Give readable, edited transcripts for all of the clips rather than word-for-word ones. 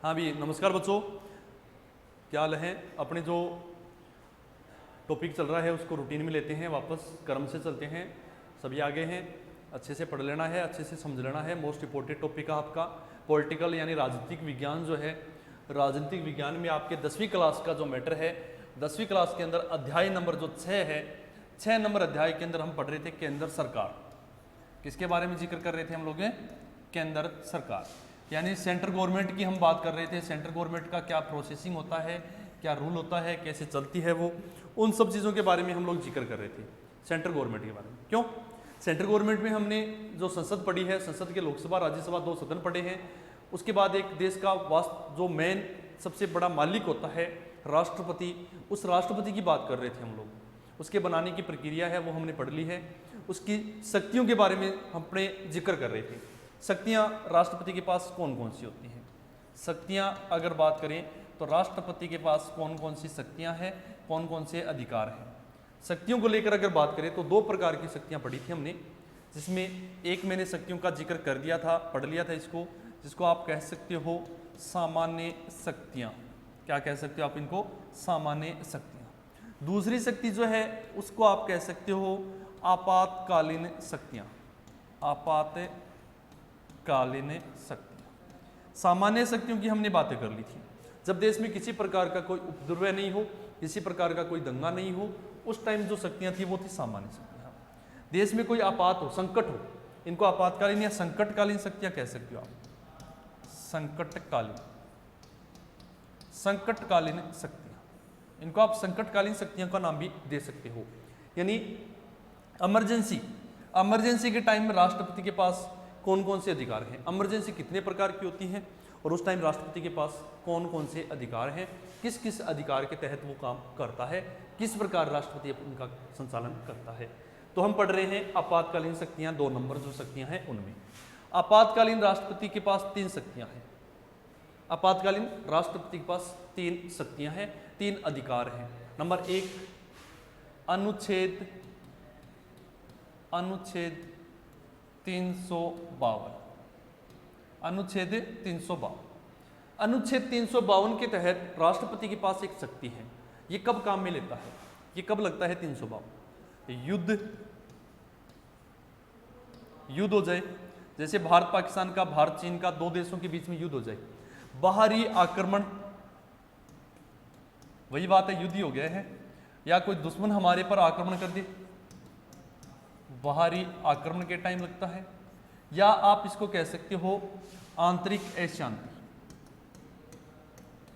हाँ भी नमस्कार बच्चों, क्या हाल है। अपने जो टॉपिक चल रहा है उसको रूटीन में लेते हैं, वापस क्रम से चलते हैं। सभी आगे हैं, अच्छे से पढ़ लेना है, अच्छे से समझ लेना है। मोस्ट इंपॉर्टेंट टॉपिक है आपका पॉलिटिकल यानी राजनीतिक विज्ञान जो है। राजनीतिक विज्ञान में आपके 10वीं क्लास का जो मैटर है, 10वीं क्लास के अंदर अध्याय नंबर जो 6 है, 6 नंबर अध्याय के अंदर हम पढ़ रहे थे केंद्र सरकार। किसके बारे में जिक्र कर रहे थे हम लोग? केंद्र सरकार यानी सेंट्रल गवर्नमेंट की हम बात कर रहे थे। सेंट्रल गवर्नमेंट का क्या प्रोसेसिंग होता है, क्या रूल होता है, कैसे चलती है वो, उन सब चीज़ों के बारे में हम लोग जिक्र कर रहे थे सेंट्रल गवर्नमेंट के बारे में। क्यों? सेंट्रल गवर्नमेंट में हमने जो संसद पढ़ी है, संसद के लोकसभा राज्यसभा 2 सदन पढ़े हैं। उसके बाद एक देश का जो मेन सबसे बड़ा मालिक होता है राष्ट्रपति, उस राष्ट्रपति की बात कर रहे थे हम लोग। उसके बनाने की प्रक्रिया है वो हमने पढ़ ली है। उसकी शक्तियों के बारे में हमने जिक्र कर रहे थे। शक्तियाँ राष्ट्रपति के पास कौन कौन सी होती हैं? शक्तियाँ अगर बात करें तो राष्ट्रपति के पास कौन कौन सी शक्तियाँ हैं, कौन कौन से अधिकार हैं। शक्तियों को लेकर अगर बात करें तो 2 प्रकार की शक्तियाँ पढ़ी थी हमने, जिसमें एक मैंने शक्तियों का जिक्र कर दिया था, पढ़ लिया था इसको, जिसको आप कह सकते हो सामान्य शक्तियाँ। क्या कह सकते हो आप इनको? सामान्य शक्तियाँ। दूसरी शक्ति जो है उसको आप कह सकते हो आपातकालीन शक्तियाँ। आपातकालीन शक्तियाँ। सामान्य शक्तियों की हमने बातें कर ली थी। जब देश में किसी प्रकार का कोई उपद्रव नहीं हो, किसी प्रकार का कोई दंगा नहीं हो, उस टाइम जो शक्तियाँ थी वो थी सामान्य शक्तियाँ। देश में कोई आपात हो, संकट हो, इनको आपातकालीन या संकटकालीन शक्तियाँ कह सकते हो आप। संकटकालीन शक्तियाँ, इनको आप संकटकालीन शक्तियों का नाम भी दे सकते हो। यानी इमरजेंसी के टाइम में राष्ट्रपति के पास कौन कौन से अधिकार हैं, इमरजेंसी कितने प्रकार की होती है और उस टाइम राष्ट्रपति के पास कौन कौन से अधिकार हैं, किस किस अधिकार के तहत वो काम करता है, किस प्रकार राष्ट्रपति उनका संचालन करता है। तो हम पढ़ रहे हैं आपातकालीन शक्तियाँ। 2 नंबर जो शक्तियाँ हैं उनमें आपातकालीन राष्ट्रपति के पास 3 शक्तियाँ हैं। आपातकालीन राष्ट्रपति के पास 3 शक्तियाँ हैं, 3 अधिकार हैं। नंबर 1 अनुच्छेद 352। अनुच्छेद 352। अनुच्छेद 352 के तहत राष्ट्रपति के पास एक शक्ति है। ये कब काम में लेता है? ये कब लगता है 352? युद्ध हो जाए, जैसे भारत पाकिस्तान का, भारत चीन का, 2 देशों के बीच में युद्ध हो जाए, बाहरी आक्रमण, वही बात है, युद्ध ही हो गया है। या कोई दुश्मन हमारे पर आक्रमण कर दे, बाहरी आक्रमण के टाइम लगता है। या आप इसको कह सकते हो आंतरिक अशांति।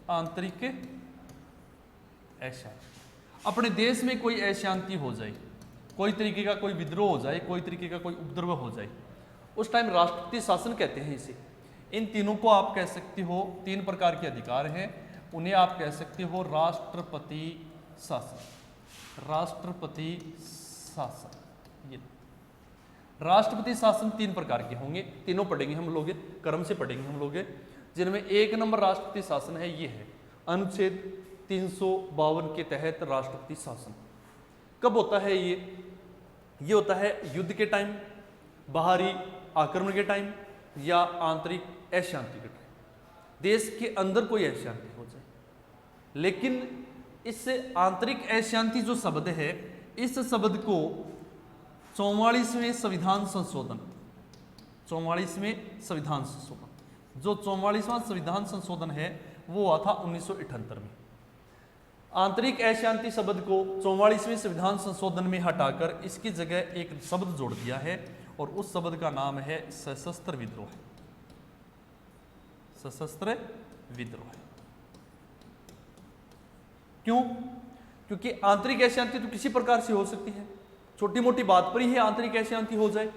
आंतरिक अशांति, अपने देश में कोई अशांति हो जाए, कोई तरीके का कोई विद्रोह हो जाए, कोई तरीके का कोई उपद्रव हो जाए, उस टाइम राष्ट्रपति शासन कहते हैं इसे। इन तीनों को आप कह सकते हो, 3 प्रकार के अधिकार हैं, उन्हें आप कह सकते हो राष्ट्रपति शासन। राष्ट्रपति शासन, ये राष्ट्रपति शासन 3 प्रकार के होंगे, तीनों पढ़ेंगे हम लोग, क्रम से पढ़ेंगे हम लोग, जिनमें 1 नंबर राष्ट्रपति शासन है, ये है अनुच्छेद 352 के तहत राष्ट्रपति शासन। कब होता है ये होता है युद्ध के टाइम, बाहरी आक्रमण के टाइम, या आंतरिक अशांति के टाइम, देश के अंदर कोई अशांति हो जाए। लेकिन इस आंतरिक अशांति जो शब्द है, इस शब्द को 44वें संविधान संशोधन, 44वें संविधान संशोधन, जो 44वां संविधान संशोधन है वो हुआ था 1978 में। आंतरिक अशांति शब्द को 44वें संविधान संशोधन में हटाकर इसकी जगह एक शब्द जोड़ दिया है और उस शब्द का नाम है सशस्त्र विद्रोह। सशस्त्र विद्रोह। क्यों? क्योंकि आंतरिक अशांति तो किसी प्रकार से हो सकती है, छोटी मोटी बात पर ही आंतरिक अशांति हो जाए।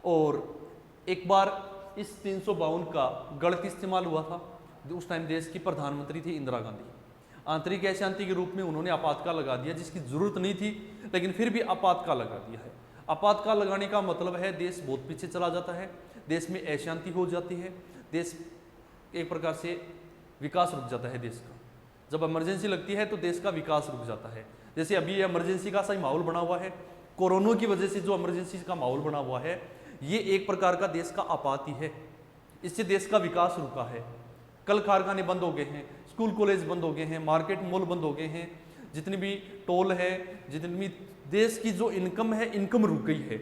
और एक बार इस 352 का गलत इस्तेमाल हुआ था। उस टाइम देश की प्रधानमंत्री थी इंदिरा गांधी। आंतरिक अशांति के रूप में उन्होंने आपातकाल लगा दिया, जिसकी जरूरत नहीं थी, लेकिन फिर भी आपातकाल लगा दिया है। आपातकाल लगाने का मतलब है देश बहुत पीछे चला जाता है, देश में अशांति हो जाती है, देश एक प्रकार से विकास रुक जाता है देश का। जब इमरजेंसी लगती है तो देश का विकास रुक जाता है। जैसे अभी इमरजेंसी का सही माहौल बना हुआ है, कोरोना की वजह से जो इमरजेंसी का माहौल बना हुआ है, ये एक प्रकार का देश का आपात ही है। इससे देश का विकास रुका है। कल कारखाने बंद हो गए हैं, स्कूल कॉलेज बंद हो गए हैं, मार्केट मॉल बंद हो गए हैं, जितनी भी टोल है, जितनी भी देश की जो इनकम है, इनकम रुक गई है।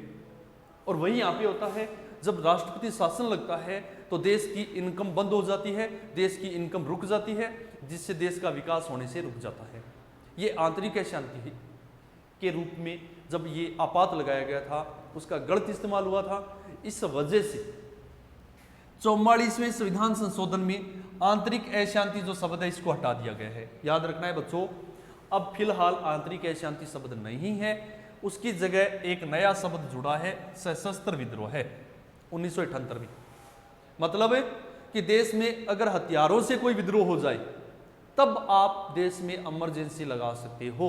और वही यहाँ पे होता है, जब राष्ट्रपति शासन लगता है तो देश की इनकम बंद हो जाती है, देश की इनकम रुक जाती है, जिससे देश का विकास होने से रुक जाता है। ये आंतरिक अशांति के रूप में जब ये आपात लगाया गया था, उसका गलत इस्तेमाल हुआ था। इस वजह से 44वें संविधान संशोधन में आंतरिक अशांति जो शब्द है इसको हटा दिया गया है। याद रखना है बच्चों, अब फिलहाल आंतरिक अशांति शब्द नहीं है, उसकी जगह एक नया शब्द जुड़ा है, सशस्त्र विद्रोह है 1978 में। मतलब है कि देश में अगर हथियारों से कोई विद्रोह हो जाए तब आप देश में इमरजेंसी लगा सकते हो,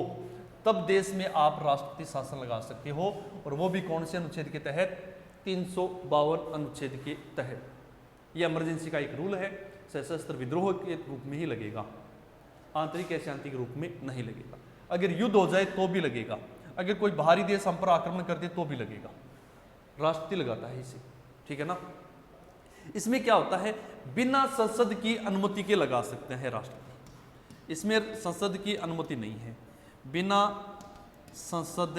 तब देश में आप राष्ट्रपति शासन लगा सकते हो। और वो भी कौन से अनुच्छेद के तहत? 352 अनुच्छेद के तहत। ये इमरजेंसी का एक रूल है, सशस्त्र विद्रोह के रूप में ही लगेगा, आंतरिक अशांति के रूप में नहीं लगेगा। अगर युद्ध हो जाए तो भी लगेगा, अगर कोई बाहरी देश हम पर आक्रमण कर दे तो भी लगेगा। राष्ट्रपति लगाता है इसे, ठीक है ना। इसमें क्या होता है, बिना संसद की अनुमति के लगा सकते हैं राष्ट्रपति। इसमें संसद की अनुमति नहीं है, बिना संसद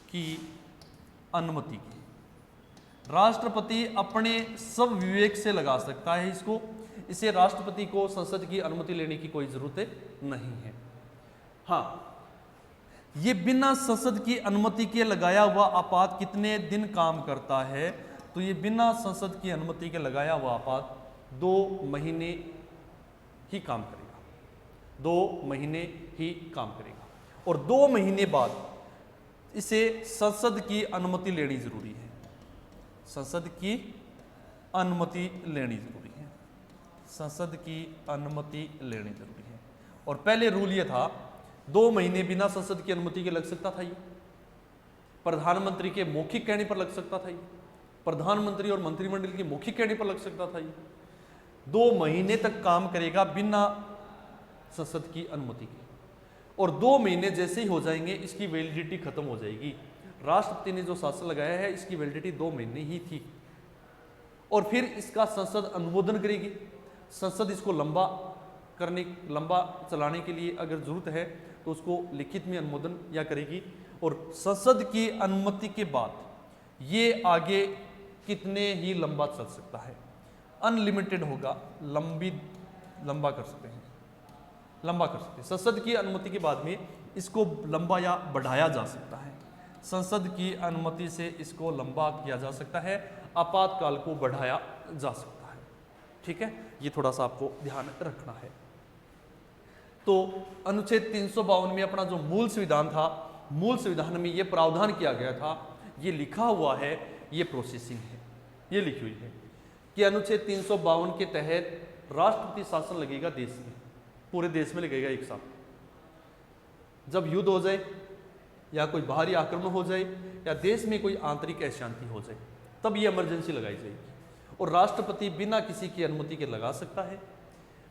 की अनुमति के राष्ट्रपति अपने सब विवेक से लगा सकता है इसको। इसे राष्ट्रपति को संसद की अनुमति लेने की कोई जरूरत नहीं है। हाँ, ये बिना संसद की अनुमति के लगाया हुआ आपात कितने दिन काम करता है? तो ये बिना संसद की अनुमति के लगाया हुआ आपात 2 महीने ही काम करेगा, 2 महीने ही काम करेगा। और 2 महीने बाद इसे संसद की अनुमति लेनी जरूरी है, संसद की अनुमति लेनी जरूरी है, संसद की अनुमति लेनी जरूरी है। और पहले रूल ये था 2 महीने बिना संसद की अनुमति के लग सकता था, ये प्रधानमंत्री के मौखिक कहने पर लग सकता था, ये प्रधानमंत्री और मंत्रिमंडल के मौखिक कहने पर लग सकता था। ये 2 महीने तक काम करेगा बिना संसद की अनुमति के। और 2 महीने जैसे ही हो जाएंगे इसकी वैलिडिटी खत्म हो जाएगी। राष्ट्रपति ने जो शासन लगाया है इसकी वैलिडिटी 2 महीने ही थी। और फिर इसका संसद अनुमोदन करेगी, संसद इसको लंबा चलाने के लिए अगर जरूरत है तो उसको लिखित में अनुमोदन या करेगी। और संसद की अनुमति के बाद ये आगे कितने ही लंबा चल सकता है, अनलिमिटेड होगा, लंबा कर सकते हैं, लंबा कर सकते हैं। संसद की अनुमति के बाद में इसको लंबा या बढ़ाया जा सकता है, संसद की अनुमति से इसको लंबा किया जा सकता है, आपातकाल को बढ़ाया जा सकता है। ठीक है, ये थोड़ा सा आपको ध्यान रखना है। तो अनुच्छेद 352 में अपना जो मूल संविधान था, मूल संविधान में ये प्रावधान किया गया था, ये लिखा हुआ है, ये प्रोसेसिंग है, ये लिखी हुई है कि अनुच्छेद 352 के तहत राष्ट्रपति शासन लगेगा देश में, पूरे देश में लगेगा एक साथ। जब युद्ध हो जाए या कोई बाहरी आक्रमण हो जाए या देश में कोई आंतरिक अशांति हो जाए तब ये इमरजेंसी लगाई जाएगी। और राष्ट्रपति बिना किसी की अनुमति के लगा सकता है।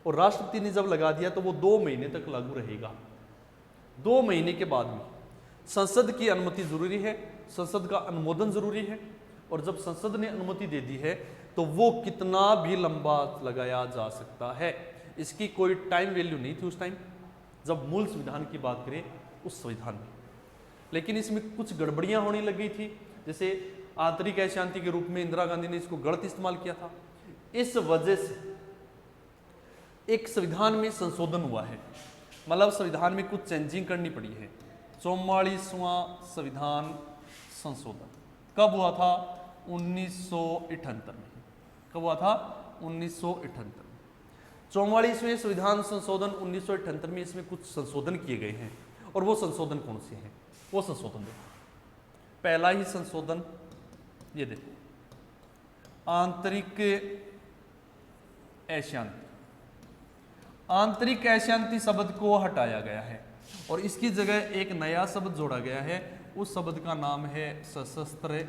और राष्ट्रपति ने जब लगा दिया तो वो 2 महीने तक लागू रहेगा। 2 महीने के बाद में संसद की अनुमति जरूरी है, संसद का अनुमोदन जरूरी है। और जब संसद ने अनुमति दे दी है तो वो कितना भी लंबा लगाया जा सकता है, इसकी कोई टाइम वैल्यू नहीं थी उस टाइम जब मूल संविधान की बात करें उस संविधान में। लेकिन इसमें कुछ गड़बड़ियां होने लग गई थी, जैसे आंतरिक अशांति के रूप में इंदिरा गांधी ने इसको गलत इस्तेमाल किया था। इस वजह से एक संविधान में संशोधन हुआ है, मतलब संविधान में कुछ चेंजिंग करनी पड़ी है। 44वां संविधान संशोधन कब हुआ था? 1978 में। कब हुआ था? 1978 में। 44वें संविधान संशोधन 1978 में, इसमें कुछ संशोधन किए गए हैं। और वो संशोधन कौन से हैं? वो संशोधन देखो। पहला ही संशोधन ये देखो, आंतरिक अशांति। आंतरिक अशांति शब्द को हटाया गया है और इसकी जगह एक नया शब्द जोड़ा गया है। उस शब्द का नाम है सशस्त्र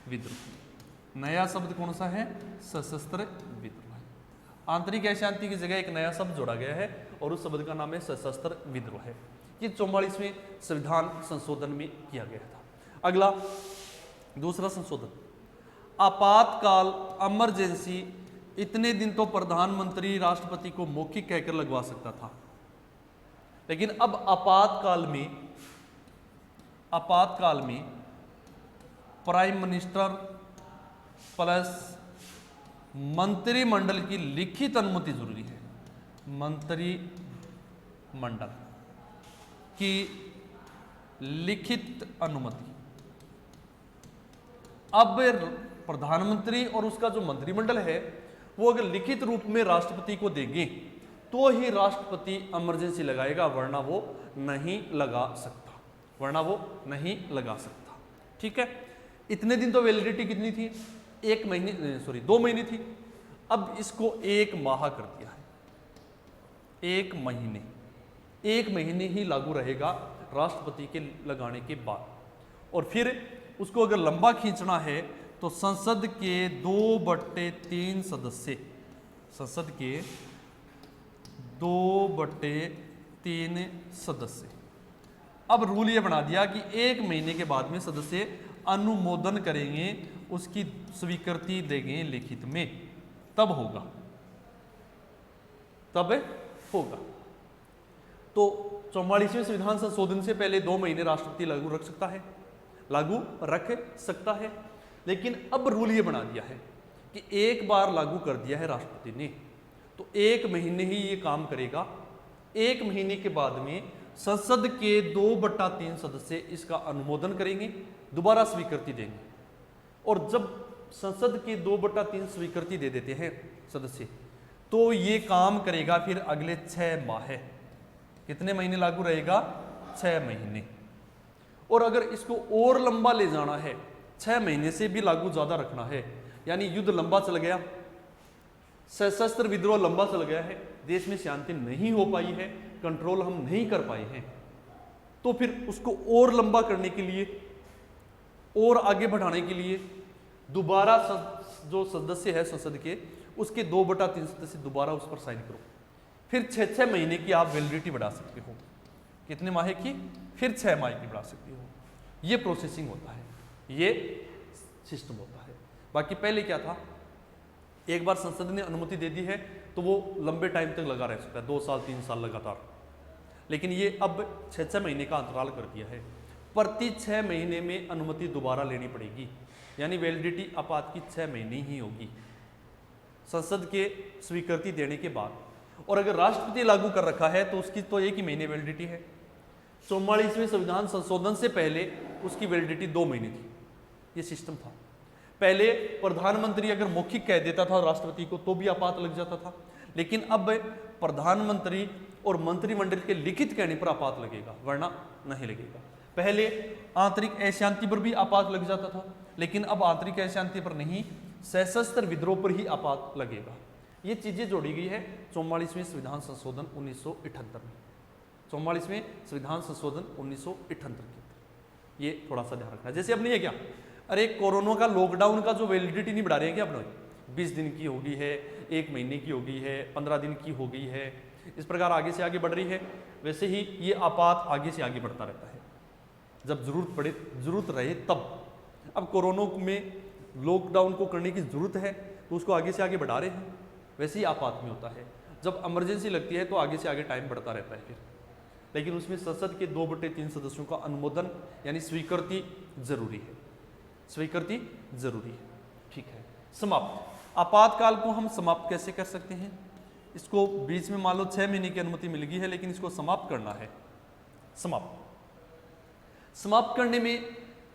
विद्रोह। नया शब्द कौन सा है? सशस्त्र विद्रोह। आंतरिक अशांति की जगह एक नया शब्द जोड़ा गया है और उस शब्द का नाम है सशस्त्र विद्रोह है। ये 44वें संविधान संशोधन में किया गया था। अगला दूसरा संशोधन, आपातकाल इमरजेंसी इतने दिन तो प्रधानमंत्री राष्ट्रपति को मौखिक कहकर लगवा सकता था, लेकिन अब आपातकाल में प्राइम मिनिस्टर प्लस मंत्रिमंडल की लिखित अनुमति जरूरी है। मंत्रिमंडल की लिखित अनुमति। अब प्रधानमंत्री और उसका जो मंत्रिमंडल है वो अगर लिखित रूप में राष्ट्रपति को देंगे तो ही राष्ट्रपति इमरजेंसी लगाएगा, वरना वो नहीं लगा सकता, ठीक है। इतने दिन तो वैलिडिटी कितनी थी? 2 महीने थी। अब इसको 1 माह कर दिया है। 1 महीने ही लागू रहेगा राष्ट्रपति के लगाने के बाद। और फिर उसको अगर लंबा खींचना है तो संसद के 2/3 सदस्य, अब रूल ये बना दिया कि 1 महीने के बाद में सदस्य अनुमोदन करेंगे, उसकी स्वीकृति देंगे लिखित में, तब होगा। तो 44वें संविधान संशोधन से पहले 2 महीने राष्ट्रपति लागू रख सकता है, लेकिन अब रूल ये बना दिया है कि एक बार लागू कर दिया है राष्ट्रपति ने तो 1 महीने ही ये काम करेगा। 1 महीने के बाद में संसद के 2/3 सदस्य इसका अनुमोदन करेंगे, दोबारा स्वीकृति देंगे। और जब संसद के 2/3 स्वीकृति दे देते हैं सदस्य, तो ये काम करेगा फिर अगले 6 माह। कितने महीने लागू रहेगा? 6 महीने। और अगर इसको और लंबा ले जाना है, 6 महीने से भी लागू ज्यादा रखना है, यानी युद्ध लंबा चल गया, सशस्त्र विद्रोह लंबा चल गया है, देश में शांति नहीं हो पाई है, कंट्रोल हम नहीं कर पाए हैं, तो फिर उसको और लंबा करने के लिए और आगे बढ़ाने के लिए दोबारा जो सदस्य है संसद के, उसके 2/3 सदस्य दोबारा उस पर साइन करो। फिर 6 महीने की आप वैलिडिटी बढ़ा सकते हो। कितने माह की? फिर 6 माह की बढ़ा सकते हो। ये प्रोसेसिंग होता है, ये सिस्टम होता है। बाकी पहले क्या था, एक बार संसद ने अनुमति दे दी है तो वो लंबे टाइम तक लगा रह सकता है, 2 साल 3 साल लगातार। लेकिन ये अब 6 महीने का अंतराल कर दिया है। प्रति 6 महीने में अनुमति दोबारा लेनी पड़ेगी, यानी वैलिडिटी आपात की 6 महीने ही होगी संसद के स्वीकृति देने के बाद। और अगर राष्ट्रपति लागू कर रखा है तो उसकी तो 1 ही महीने वैलिडिटी है। 44वें संविधान संशोधन से पहले उसकी वैलिडिटी 2 महीने थी। ये सिस्टम था। पहले प्रधानमंत्री अगर मौखिक कह देता था राष्ट्रपति को तो भी आपात लग जाता था, लेकिन अब प्रधानमंत्री और मंत्रिमंडल के लिखित कहने पर आपात लगेगा, वरना नहीं लगेगा। पहले आंतरिक अशांति पर भी आपात लग जाता था, लेकिन अब आंतरिक अशांति पर नहीं, सशस्त्र विद्रोह पर ही आपात लगेगा। ये चीजें जोड़ी गई है 44वें संविधान संशोधन 1978 में। 44वें संविधान संशोधन 1978 के अंदर ये थोड़ा सा ध्यान रखना। जैसे अब नहीं है क्या, अरे कोरोना का लॉकडाउन का जो वैलिडिटी नहीं बढ़ा रहे हैं क्या अपने, 20 दिन की हो गई है, 1 महीने की हो गई है, 15 दिन की हो गई है, इस प्रकार आगे से आगे बढ़ रही है। वैसे ही ये आपात आगे से आगे बढ़ता रहता है, जब जरूरत रहे तब। अब कोरोना में लॉकडाउन को करने की जरूरत है तो उसको आगे से आगे बढ़ा रहे हैं। वैसे ही आपात में होता है, जब इमरजेंसी लगती है तो आगे से आगे टाइम बढ़ता रहता है फिर, लेकिन उसमें संसद के 2/3 सदस्यों का अनुमोदन यानी स्वीकृति जरूरी है, ठीक है। समाप्त। आपातकाल को हम समाप्त कैसे कर सकते हैं? इसको बीच में मान लो 6 महीने की अनुमति मिल गई है, लेकिन इसको समाप्त करना है। समाप्त करने में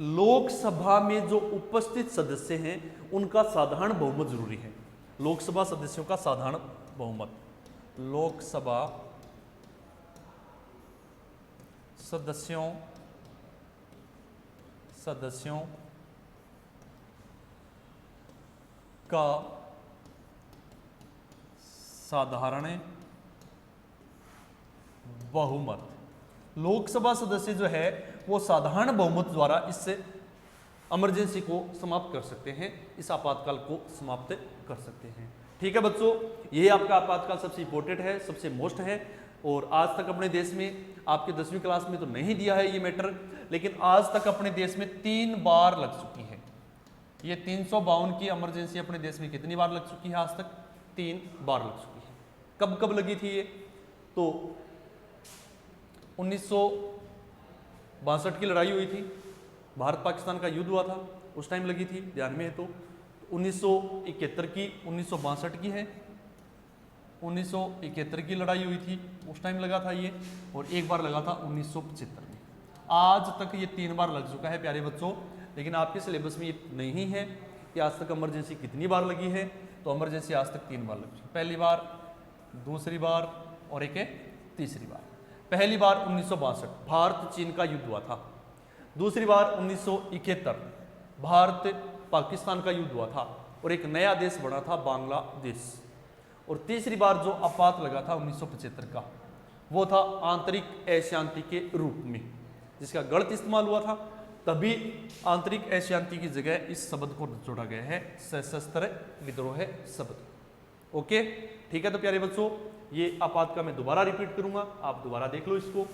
लोकसभा में जो उपस्थित सदस्य हैं उनका साधारण बहुमत जरूरी है। लोकसभा सदस्यों का साधारण बहुमत, लोकसभा सदस्यों का साधारण बहुमत। लोकसभा सदस्य जो है वो साधारण बहुमत द्वारा इससे इमरजेंसी को समाप्त कर सकते हैं, इस आपातकाल को समाप्त कर सकते हैं। ठीक है बच्चों, ये आपका आपातकाल सबसे इंपॉर्टेंट है, सबसे मोस्ट है। और आज तक अपने देश में आपके 10वीं क्लास में तो नहीं दिया है ये मैटर, लेकिन आज तक अपने देश में 3 बार लग चुकी है। ये 352 की इमरजेंसी अपने देश में कितनी बार लग चुकी है आज तक? 3 बार लग चुकी है। कब कब लगी थी ये? तो 1962 की लड़ाई हुई थी, भारत पाकिस्तान का युद्ध हुआ था, उस टाइम लगी थी, ध्यान में है तो 1971 की, 1962 की है, 1971 की लड़ाई हुई थी, उस टाइम लगा था ये, और एक बार लगा था 1975 में। आज तक ये 3 बार लग चुका है प्यारे बच्चों, लेकिन आपके सिलेबस में ये नहीं है कि आज तक इमरजेंसी कितनी बार लगी है। तो इमरजेंसी आज तक 3 बार लगी, पहली बार, दूसरी बार और एक है तीसरी बार। पहली बार 1962 भारत चीन का युद्ध हुआ था, दूसरी बार 1971 भारत पाकिस्तान का युद्ध हुआ था और एक नया देश बना था बांग्लादेश, और तीसरी बार जो आपात लगा था 1975 का, वो था आंतरिक अशांति के रूप में, जिसका गलत इस्तेमाल हुआ था, तभी आंतरिक अशांति की जगह इस शब्द को जोड़ा गया है सशस्त्र विद्रोह शब्द। ओके, ठीक है। तो प्यारे बच्चों, ये आपात का मैं दोबारा रिपीट करूंगा, आप दोबारा देख लो इसको।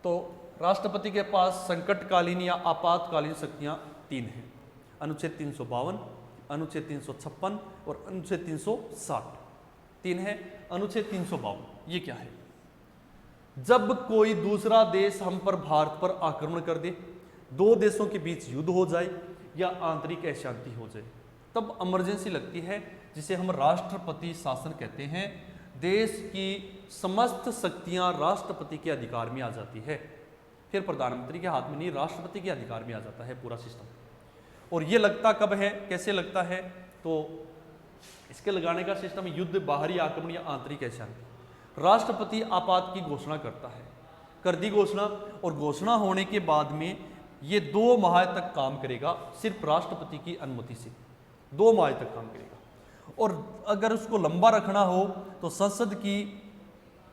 तो राष्ट्रपति के पास संकटकालीन या आपातकालीन शक्तियां 3 हैं, अनुच्छेद 352, अनुच्छेद 356 और अनुच्छेद 360। 3 है। अनुच्छेद 352 ये क्या है? जब कोई दूसरा देश हम पर, भारत पर आक्रमण कर दे, 2 देशों के बीच युद्ध हो जाए या आंतरिक अशांति हो जाए, तब इमरजेंसी लगती है, जिसे हम राष्ट्रपति शासन कहते हैं। देश की समस्त शक्तियां राष्ट्रपति के अधिकार में आ जाती है, फिर प्रधानमंत्री के हाथ में नहीं, राष्ट्रपति के अधिकार में आ जाता है पूरा सिस्टम। और ये लगता कब है, कैसे लगता है? तो इसके लगाने का सिस्टम युद्ध, बाहरी आक्रमण या आंतरिक अशांति। राष्ट्रपति आपात की घोषणा करता है, कर दी घोषणा, और घोषणा होने के बाद में ये 2 माह तक काम करेगा, सिर्फ राष्ट्रपति की अनुमति से 2 माह तक काम करेगा। और अगर उसको लंबा रखना हो तो संसद की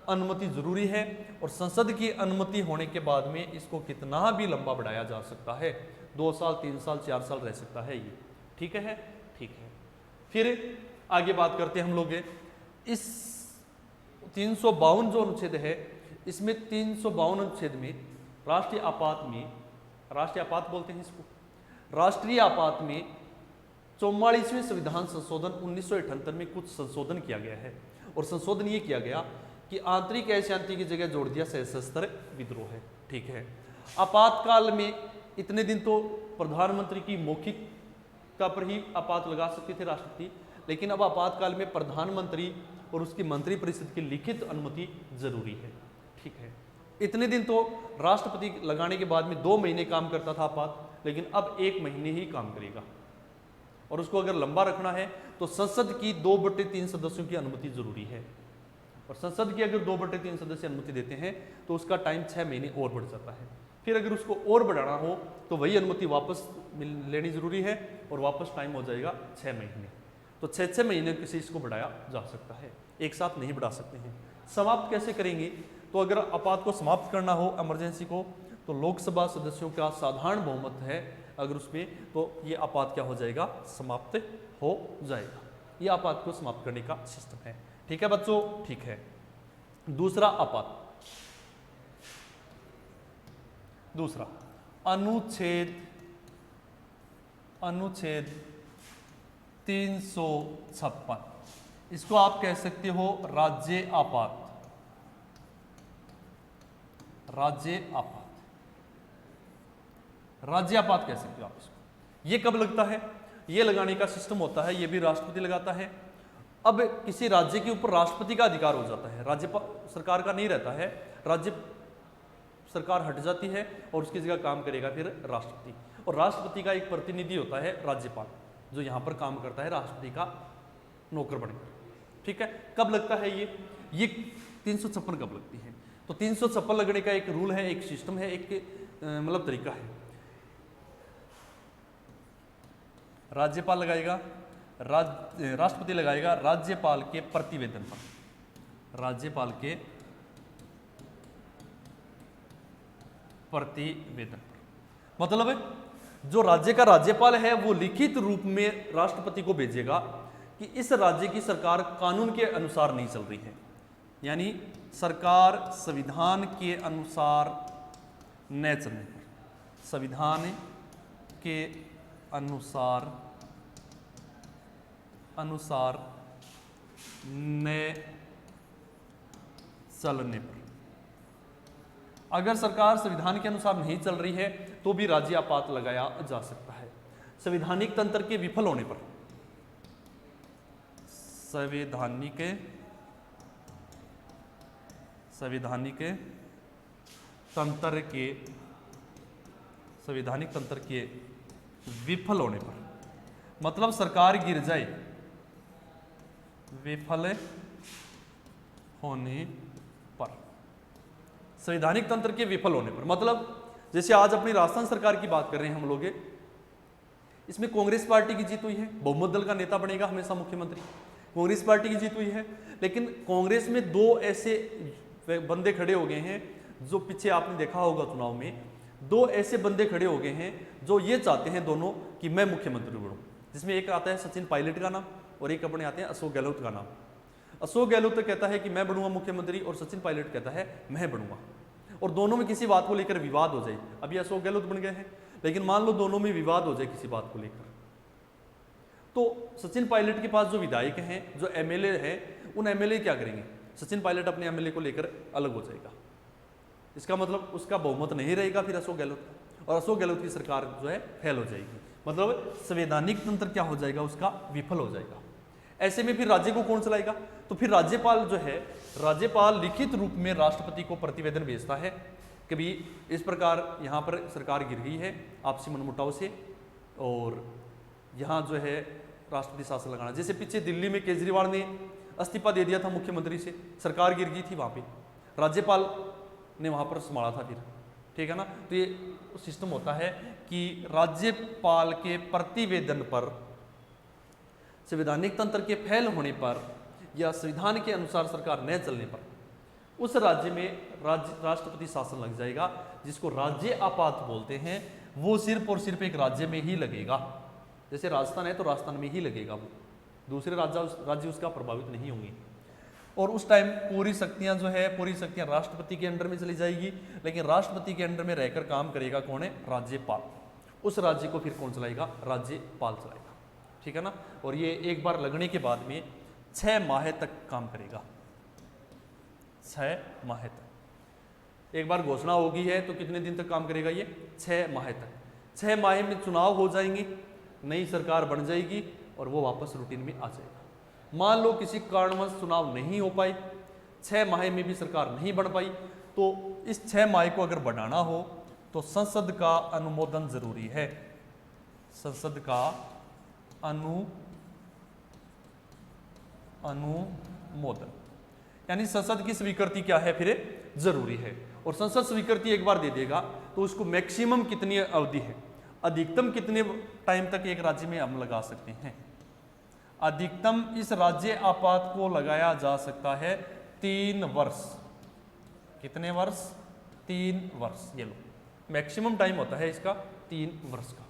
अनुमति जरूरी है, और संसद की अनुमति होने के बाद में इसको कितना भी लंबा बढ़ाया जा सकता है, 2 साल, 3 साल, 4 साल रह सकता है ये। ठीक है, ठीक है। फिर आगे बात करते हैं हम लोग इस 352 जो अनुच्छेद है, इसमें 352 अनुच्छेद में राष्ट्रीय आपात में, राष्ट्रीय आपात बोलते हैं इसको, राष्ट्रीय आपात में 44वें संविधान संशोधन 1978 में कुछ संशोधन किया गया है, और संशोधन ये किया गया कि आंतरिक अशांति की जगह जोड़ दिया सशस्त्र विद्रोह है। ठीक है। आपातकाल में इतने दिन तो प्रधानमंत्री की मौखिकता पर ही आपात लगा सकते थे राष्ट्रपति, लेकिन अब आपातकाल में प्रधानमंत्री और उसकी मंत्रिपरिषद की लिखित अनुमति जरूरी है। ठीक है। इतने दिन तो राष्ट्रपति लगाने के बाद में 2 महीने काम करता था आपात, लेकिन अब 1 महीने ही काम करेगा। और उसको अगर लंबा रखना है तो संसद की 2/3 सदस्यों की अनुमति जरूरी है, और संसद की अगर 2/3 सदस्य अनुमति देते हैं तो उसका टाइम 6 महीने और बढ़ जाता है। फिर अगर उसको और बढ़ाना हो तो वही अनुमति वापस लेनी जरूरी है, और वापस टाइम हो जाएगा 6 महीने। तो 6-6 महीने किसी इसको बढ़ाया जा सकता है, एक साथ नहीं बढ़ा सकते हैं। समाप्त कैसे करेंगे? तो अगर आपात को समाप्त करना हो, इमरजेंसी को, तो लोकसभा सदस्यों का साधारण बहुमत है अगर उसमें, तो ये आपात क्या हो जाएगा? समाप्त हो जाएगा। ये आपात को समाप्त करने का सिस्टम है। ठीक है बच्चों, ठीक है। दूसरा आपात, दूसरा अनुच्छेद 356, इसको आप कह सकते हो राज्य आपात। राज्य आपात, राज्य आपात कह सकते हो आप इसको। ये कब लगता है? ये लगाने का सिस्टम होता है, ये भी राष्ट्रपति लगाता है। अब किसी राज्य के ऊपर राष्ट्रपति का अधिकार हो जाता है, राज्यपाल सरकार का नहीं रहता है, राज्य सरकार हट जाती है और उसकी जगह काम करेगा फिर राष्ट्रपति। और राष्ट्रपति का एक प्रतिनिधि होता है राज्यपाल, जो यहाँ पर काम करता है राष्ट्रपति का नौकर बनकर। ठीक है। कब लगता है ये 356 कब लगती है? तो 356 लगने का एक रूल है, एक सिस्टम है, एक मतलब तरीका है। राज्यपाल लगाएगा, राष्ट्रपति लगाएगा राज्यपाल के प्रतिवेदन पर, राज्यपाल के प्रतिवेदन पर। मतलब जो राज्य का राज्यपाल है वो लिखित रूप में राष्ट्रपति को भेजेगा कि इस राज्य की सरकार कानून के अनुसार नहीं चल रही है, यानी सरकार संविधान के अनुसार न चलने पर, संविधान के अनुसार न चलने पर, अगर सरकार संविधान के अनुसार नहीं चल रही है तो भी राज्य आपात लगाया जा सकता है। संवैधानिक तंत्र के विफल होने पर, संवैधानिक तंत्र के विफल होने पर, मतलब सरकार गिर जाए, विफल होने पर, संवैधानिक तंत्र के विफल होने पर, मतलब जैसे आज अपनी राजस्थान सरकार की बात कर रहे हैं हम लोग, इसमें कांग्रेस पार्टी की जीत हुई है, बहुमत दल का नेता बनेगा हमेशा मुख्यमंत्री, कांग्रेस पार्टी की जीत हुई है। लेकिन कांग्रेस में दो ऐसे बंदे खड़े हो गए हैं, जो पीछे आपने देखा होगा चुनाव में, दो ऐसे बंदे खड़े हो गए हैं जो ये चाहते हैं दोनों कि मैं मुख्यमंत्री बनूं, जिसमें एक आता है सचिन पायलट का नाम और एक अपने आते हैं अशोक गहलोत का नाम। अशोक गहलोत तो कहता है कि मैं बनूंगा मुख्यमंत्री और सचिन पायलट कहता है मैं बनूंगा, और दोनों में किसी बात को लेकर विवाद हो जाए। अभी अशोक गहलोत बन गए हैं, लेकिन मान लो दोनों में विवाद हो जाए किसी बात को लेकर, तो सचिन पायलट के पास जो विधायक हैं, जो एमएलए हैं, उन एमएलए क्या करेंगे? सचिन पायलट अपने एमएलए को लेकर अलग हो जाएगा, इसका मतलब उसका बहुमत नहीं रहेगा फिर अशोक गहलोत का, और अशोक गहलोत की सरकार जो है फेल हो जाएगी, मतलब संवैधानिक तंत्र क्या हो जाएगा? उसका विफल हो जाएगा। ऐसे में फिर राज्य को कौन चलाएगा? तो फिर राज्यपाल जो है, राज्यपाल लिखित रूप में राष्ट्रपति को प्रतिवेदन भेजता है कि भी इस प्रकार यहाँ पर सरकार गिर गई है आपसी मनमुटाव से, और यहाँ जो है राष्ट्रपति शासन लगाना। जैसे पीछे दिल्ली में केजरीवाल ने इस्तीफा दे दिया था मुख्यमंत्री से, सरकार गिर गई थी, वहाँ पे राज्यपाल ने वहाँ पर संभाला था फिर, ठीक है ना। तो ये सिस्टम होता है कि राज्यपाल के प्रतिवेदन पर, संवैधानिक तंत्र के फेल होने पर या संविधान के अनुसार सरकार न चलने पर उस राज्य में राष्ट्रपति शासन लग जाएगा, जिसको राज्य आपात बोलते हैं। वो सिर्फ और सिर्फ एक राज्य में ही लगेगा, जैसे राजस्थान है तो राजस्थान में ही लगेगा, वो दूसरे राज्य उसका प्रभावित नहीं होंगे। और उस टाइम पूरी शक्तियां जो है, पूरी शक्तियां राष्ट्रपति के अंडर में चली जाएगी, लेकिन राष्ट्रपति के अंडर में रहकर काम करेगा कौन है? राज्यपाल। उस राज्य को फिर कौन चलाएगा? राज्यपाल चलाएगा, ठीक है ना। और ये एक बार लगने के बाद में 6 माह तक काम करेगा, 6 माह तक। एक बार घोषणा होगी है तो कितने दिन तक काम करेगा ये? 6 माह तक। 6 माह में चुनाव हो जाएंगे, नई सरकार बन जाएगी और वो वापस रूटीन में आ जाएगा। मान लो किसी कारणवश चुनाव नहीं हो पाए, 6 माह में भी सरकार नहीं बन पाई, तो इस 6 माह को अगर बढ़ाना हो तो संसद का अनुमोदन जरूरी है। संसद का अनुमोदन, यानी संसद की स्वीकृति क्या है फिर? जरूरी है। और संसद स्वीकृति एक बार दे देगा तो उसको मैक्सिमम कितनी अवधि है, अधिकतम कितने टाइम तक एक राज्य में हम लगा सकते हैं? अधिकतम इस राज्य आपात को लगाया जा सकता है 3 वर्ष। कितने वर्ष? 3 वर्ष। ये लो, मैक्सिमम टाइम होता है इसका 3 वर्ष का,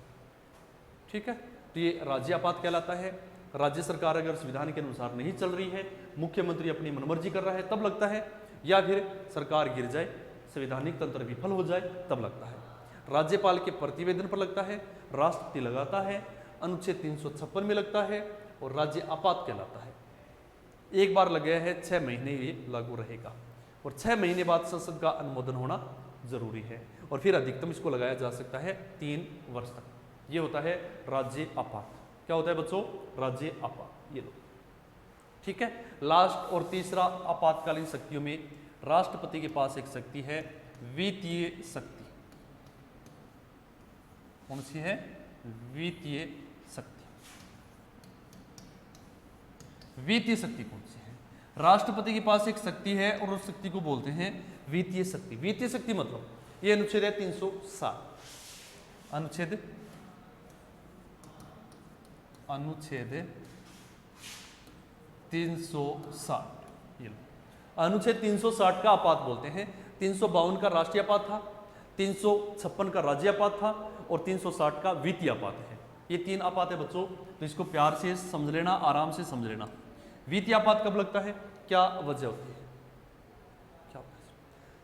ठीक है। तो ये राज्य आपात कहलाता है। राज्य सरकार अगर संविधान के अनुसार नहीं चल रही है, मुख्यमंत्री अपनी मनमर्जी कर रहा है, तब लगता है, या फिर सरकार गिर जाए, संवैधानिक तंत्र विफल हो जाए, तब लगता है। राज्यपाल के प्रतिवेदन पर लगता है, राष्ट्रपति लगाता है, अनुच्छेद 356 में लगता है, और राज्य आपात कहलाता है। एक बार लग गया है, 6 महीने ये लागू रहेगा, और 6 महीने बाद संसद का अनुमोदन होना जरूरी है, और फिर अधिकतम इसको लगाया जा सकता है 3 वर्ष तक। ये होता है राज्य आपात। क्या होता है बच्चों? राज्य आपात। ये लो, ठीक है। लास्ट और तीसरा आपातकालीन शक्तियों में राष्ट्रपति के पास एक शक्ति है, वित्तीय शक्ति। कौन सी है? वित्तीय शक्ति। वित्तीय शक्ति कौन सी है? राष्ट्रपति के पास एक शक्ति है और उस शक्ति को बोलते हैं वित्तीय शक्ति। वित्तीय शक्ति मतलब ये अनुच्छेद है 360, अनुच्छेद 360। ये लो, अनुच्छेद 360 का आपात बोलते हैं। 352 का राष्ट्रीय आपात था, 356 का राज्य आपात था, और 360 का वित्तीय आपात है। ये 3 आपात है बच्चों, तो इसको प्यार से समझ लेना, आराम से समझ लेना। वित्तीय आपात कब लगता है? क्या वजह होती है? क्या?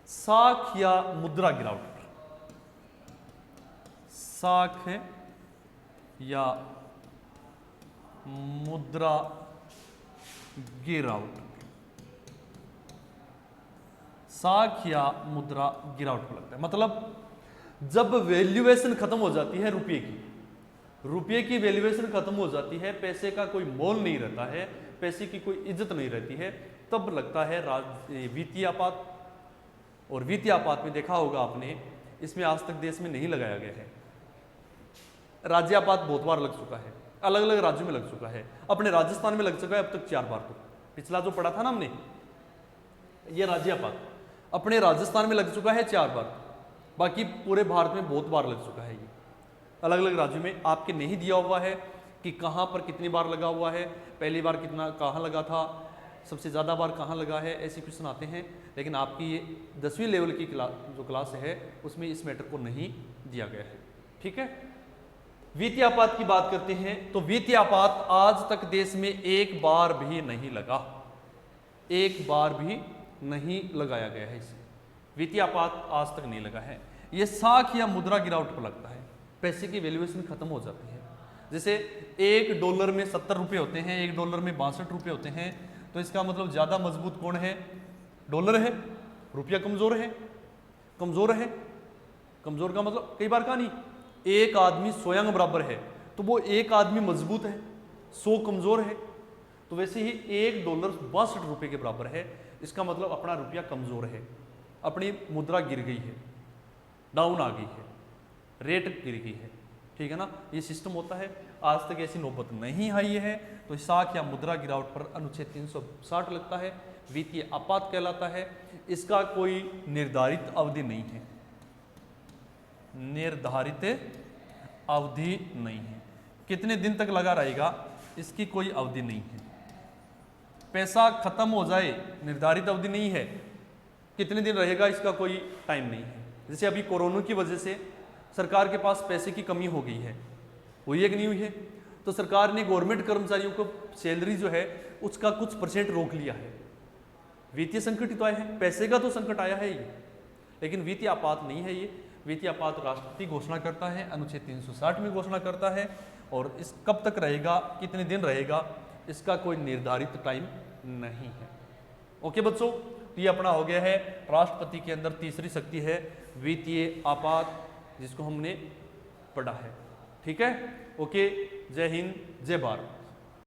साख या मुद्रा गिरावट। साख या मुद्रा गिरावट, साख या मुद्रा गिरावट को लगता है। मतलब जब वैल्यूएशन खत्म हो जाती है रुपये की वैल्यूएशन खत्म हो जाती है, पैसे का कोई मोल नहीं रहता है, पैसे की कोई इज्जत नहीं रहती है, तब लगता है वित्तीय आपात। और वित्तीय आपात में देखा होगा आपने, इसमें आज तक देश में नहीं लगाया गया है। राज्य आपात बहुत बार लग चुका है, अलग अलग राज्यों में लग चुका है, अपने राजस्थान में लग चुका है अब तक 4 बार। तो पिछला जो पढ़ा था ना हमने, ये राज्य आपात अपने राजस्थान में लग चुका है 4 बार, बाकी पूरे भारत में बहुत बार लग चुका है। ये अलग अलग राज्यों में आपके नहीं दिया हुआ है कि कहाँ पर कितनी बार लगा हुआ है, पहली बार कितना कहाँ लगा था, सबसे ज़्यादा बार कहाँ लगा है, ऐसे क्वेश्चन आते हैं। लेकिन आपकी ये 10वीं लेवल की क्लास है उसमें इस मैटर को नहीं दिया गया है। ठीक है, वित्तीय आपात की बात करते हैं तो वित्तीय आपात आज तक देश में एक बार भी नहीं लगा, एक बार भी नहीं लगाया गया है। इसे वित्तीय आपात आज तक नहीं लगा है। ये साख या मुद्रा गिरावट पर लगता है, पैसे की वैल्यूएशन खत्म हो जाती है। जैसे $1 में 70 रुपये होते हैं, $1 में 62 रुपये होते हैं, तो इसका मतलब ज़्यादा मजबूत कौन है? डॉलर है। रुपया कमज़ोर है, कमज़ोर है। कमज़ोर का मतलब कई बार कहा नहीं, एक आदमी स्वयं बराबर है तो वो एक आदमी मजबूत है, 100 कमज़ोर है। तो वैसे ही $1 62 रुपये के बराबर है, इसका मतलब अपना रुपया कमज़ोर है, अपनी मुद्रा गिर गई है, डाउन आ गई है, रेट गिर गई है। ठीक है ना, ये सिस्टम होता है। आज तक ऐसी नौबत नहीं आई है, तो साख या मुद्रा गिरावट पर अनुच्छेद 360 लगता है, वित्तीय आपात कहलाता है। इसका कोई निर्धारित अवधि नहीं है, निर्धारित अवधि नहीं है, कितने दिन तक लगा रहेगा इसकी कोई अवधि नहीं है। पैसा खत्म हो जाए निर्धारित अवधि नहीं है, कितने दिन रहेगा इसका कोई टाइम नहीं है। जैसे अभी कोरोना की वजह से सरकार के पास पैसे की कमी हो गई है, हुई है कि नहीं हुई है? तो सरकार ने गवर्नमेंट कर्मचारियों को सैलरी जो है उसका कुछ % रोक लिया है। वित्तीय संकट ही तो आया है, पैसे का तो संकट आया है ये, लेकिन वित्तीय आपात नहीं है ये। वित्तीय आपात राष्ट्रपति घोषणा करता है, अनुच्छेद 360 में घोषणा करता है, और इस कब तक रहेगा, कितने दिन रहेगा, इसका कोई निर्धारित टाइम नहीं है। ओके बच्चों, तो ये अपना हो गया है राष्ट्रपति के अंदर तीसरी शक्ति है वित्तीय आपात, जिसको हमने पढ़ा है। ठीक है, ओके, जय हिंद, जय भारत।